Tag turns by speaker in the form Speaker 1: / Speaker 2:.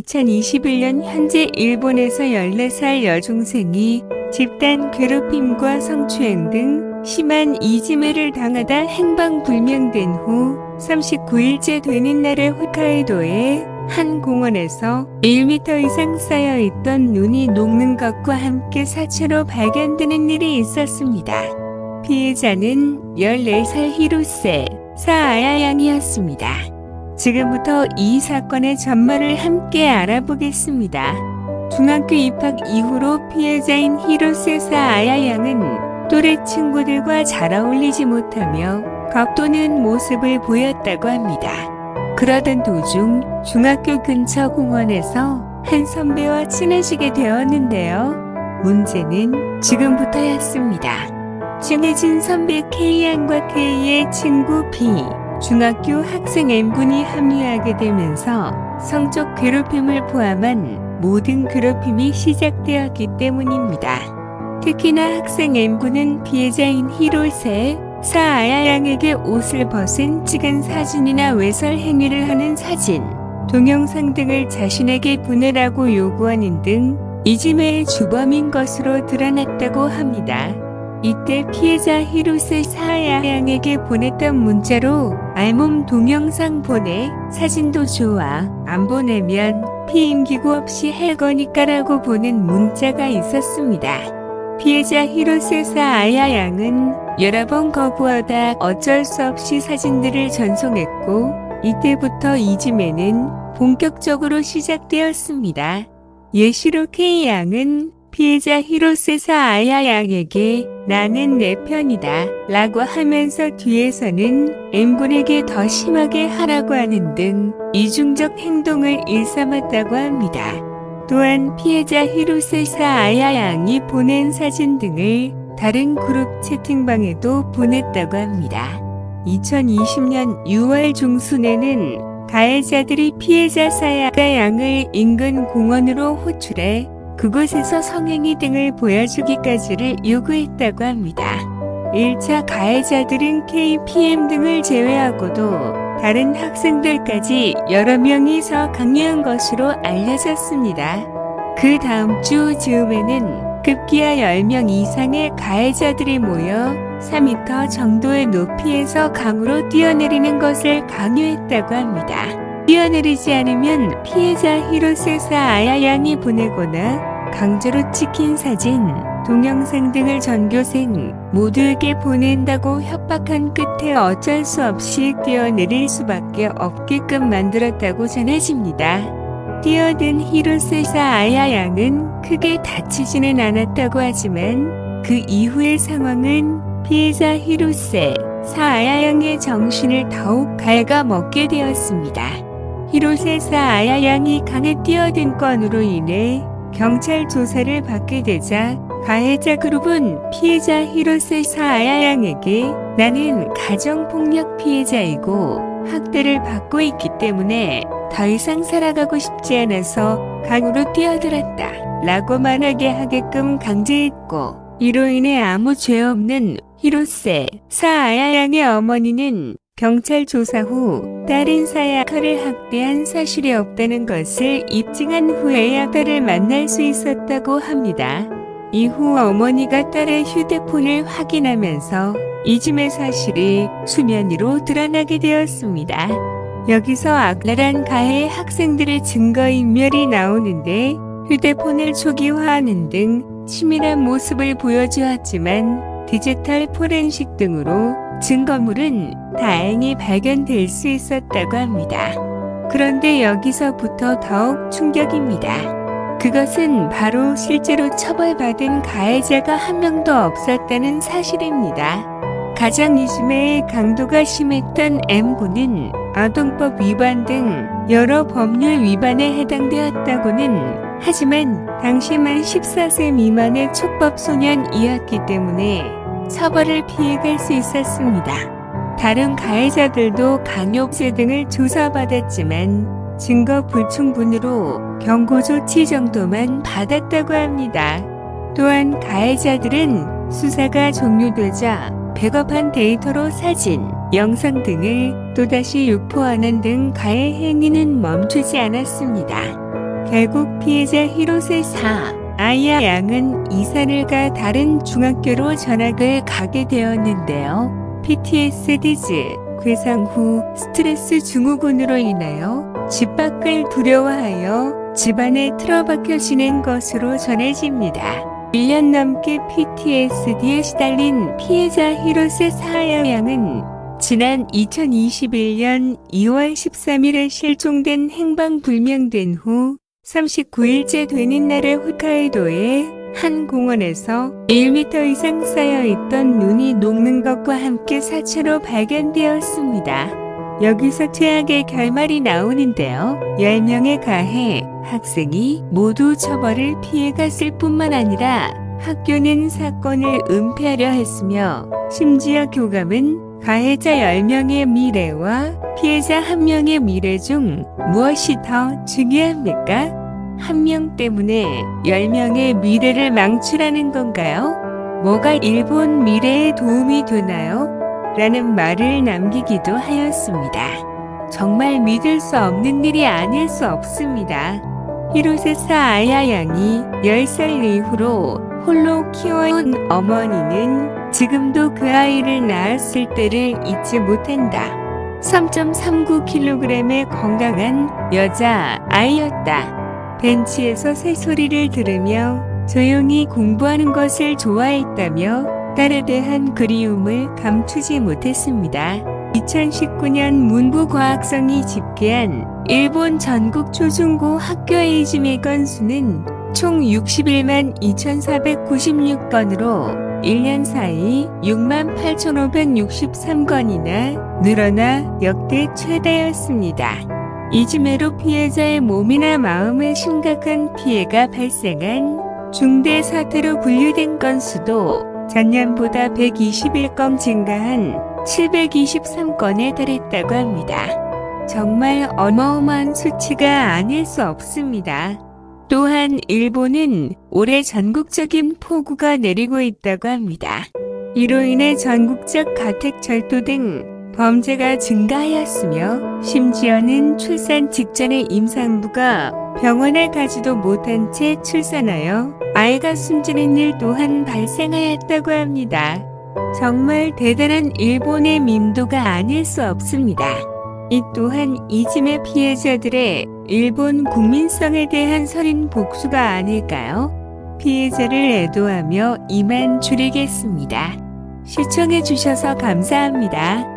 Speaker 1: 2021년 현재 일본에서 14살 여중생이 집단 괴롭힘과 성추행 등 심한 이지매를 당하다 행방불명된 후 39일째 되는 날에 홋카이도의 한 공원에서 1m 이상 쌓여있던 눈이 녹는 것과 함께 사체로 발견되는 일이 있었습니다. 피해자는 14살 히로세 사아야 양이었습니다. 지금부터 이 사건의 전말을 함께 알아보겠습니다. 중학교 입학 이후로 피해자인 히로세 사아야 양은 또래 친구들과 잘 어울리지 못하며 겁도는 모습을 보였다고 합니다. 그러던 도중 중학교 근처 공원에서 한 선배와 친해지게 되었는데요. 문제는 지금부터였습니다. 친해진 선배 K양과 K의 친구 B, 중학교 학생 M군이 합류하게 되면서 성적 괴롭힘을 포함한 모든 괴롭힘이 시작되었기 때문입니다. 특히나 학생 M군은 피해자인 히로세 사아야 양에게 옷을 벗은 찍은 사진이나 외설 행위를 하는 사진, 동영상 등을 자신에게 보내라고 요구하는 등 이지매의 주범인 것으로 드러났다고 합니다. 이때 피해자 히로세 사아야 양에게 보냈던 문자로 알몸 동영상 보내, 사진도 좋아, 안 보내면 피 임기고 없이 할 거니까라고 보낸 문자가 있었습니다. 피해자 히로세 사아야 양은 여러 번 거부하다 어쩔 수 없이 사진들을 전송했고, 이때부터 이지매는 본격적으로 시작되었습니다. 예시로 K 양은 피해자 히로세 사아야 양에게 나는 내 편이다 라고 하면서 뒤에서는 M군에게 더 심하게 하라고 하는 등 이중적 행동을 일삼았다고 합니다. 또한 피해자 히로세 사아야 양이 보낸 사진 등을 다른 그룹 채팅방에도 보냈다고 합니다. 2020년 6월 중순에는 가해자들이 피해자 사아야 양을 인근 공원으로 호출해 그곳에서 성행위 등을 보여주기까지를 요구했다고 합니다. 1차 가해자들은 KPM 등을 제외하고도 다른 학생들까지 여러 명이서 강요한 것으로 알려졌습니다. 그 다음 주 즈음에는 급기야 10명 이상의 가해자들이 모여 4m 정도의 높이에서 강으로 뛰어내리는 것을 강요했다고 합니다. 뛰어내리지 않으면 피해자 히로세 사아야 양이 보내거나 강제로 찍힌 사진, 동영상 등을 전교생 모두에게 보낸다고 협박한 끝에 어쩔 수 없이 뛰어내릴 수밖에 없게끔 만들었다고 전해집니다. 뛰어든 히로세 사아야 양은 크게 다치지는 않았다고 하지만 그 이후의 상황은 피해자 히로세 사아야 양의 정신을 더욱 갉아먹게 되었습니다. 히로세 사아야 양이 강에 뛰어든 건으로 인해 경찰 조사를 받게 되자 가해자 그룹은 피해자 히로세 사아야 양에게 나는 가정폭력 피해자이고 학대를 받고 있기 때문에 더 이상 살아가고 싶지 않아서 강으로 뛰어들었다 라고 말하게 하게끔 강제했고, 이로 인해 아무 죄 없는 히로세 사아야 양의 어머니는 경찰 조사 후 딸인 사야카를 학대한 사실이 없다는 것을 입증한 후에야 딸을 만날 수 있었다고 합니다. 이후 어머니가 딸의 휴대폰을 확인하면서 이지매 사실이 수면 위로 드러나게 되었습니다. 여기서 악랄한 가해 학생들의 증거인멸이 나오는데, 휴대폰을 초기화하는 등 치밀한 모습을 보여주었지만 디지털 포렌식 등으로 증거물은 다행히 발견될 수 있었다고 합니다. 그런데 여기서부터 더욱 충격입니다. 그것은 바로 실제로 처벌받은 가해자가 한 명도 없었다는 사실입니다. 가장 이지매의 강도가 심했던 M군은 아동법 위반 등 여러 법률 위반에 해당되었다고는 하지만 당시 만 14세 미만의 촉법 소년이었기 때문에 처벌을 피해갈 수 있었습니다. 다른 가해자들도 강요죄 등을 조사받았지만 증거 불충분으로 경고 조치 정도만 받았다고 합니다. 또한 가해자들은 수사가 종료되자 백업한 데이터로 사진, 영상 등을 또다시 유포하는 등 가해 행위는 멈추지 않았습니다. 결국 피해자 히로세 아야 양은 이사를 가 다른 중학교로 전학을 가게 되었는데요. PTSD, 괴상 후 스트레스 증후군으로 인하여 집 밖을 두려워하여 집안에 틀어박혀 지낸 것으로 전해집니다. 1년 넘게 PTSD에 시달린 피해자 히로세 아야 양은 지난 2021년 2월 13일에 실종된 행방불명된 후 39일째 되는 날에 홋카이도의 한 공원에서 1m 이상 쌓여있던 눈이 녹는 것과 함께 사체로 발견되었습니다. 여기서 최악의 결말이 나오는데요. 10명의 가해 학생이 모두 처벌을 피해갔을 뿐만 아니라 학교는 사건을 은폐하려 했으며 심지어 교감은 가해자 10명의 미래와 피해자 1명의 미래 중 무엇이 더 중요합니까? 1명 때문에 10명의 미래를 망치라는 건가요? 뭐가 일본 미래에 도움이 되나요? 라는 말을 남기기도 하였습니다. 정말 믿을 수 없는 일이 아닐 수 없습니다. 히로세 아야 양이 10살 이후로 홀로 키워온 어머니는 지금도 그 아이를 낳았을 때를 잊지 못한다. 3.39kg의 건강한 여자 아이였다. 벤치에서 새소리를 들으며 조용히 공부하는 것을 좋아했다며 딸에 대한 그리움을 감추지 못했습니다. 2019년 문부과학성이 집계한 일본 전국 초중고 학교 에이즈의 건수는 총 61만 2,496건으로 1년 사이 68,563건이나 늘어나 역대 최다였습니다. 이즈메로 피해자의 몸이나 마음에 심각한 피해가 발생한 중대 사태로 분류된 건수도 전년보다 121건 증가한 723건에 달했다고 합니다. 정말 어마어마한 수치가 아닐 수 없습니다. 또한 일본은 올해 전국적인 폭우가 내리고 있다고 합니다. 이로 인해 전국적 가택철도 등 범죄가 증가하였으며 심지어는 출산 직전에 임산부가 병원에 가지도 못한 채 출산하여 아이가 숨지는 일 또한 발생하였다고 합니다. 정말 대단한 일본의 민도가 아닐 수 없습니다. 이 또한 이즈메 피해자들의 일본 국민성에 대한 서린 복수가 아닐까요? 피해자를 애도하며 이만 줄이겠습니다. 시청해주셔서 감사합니다.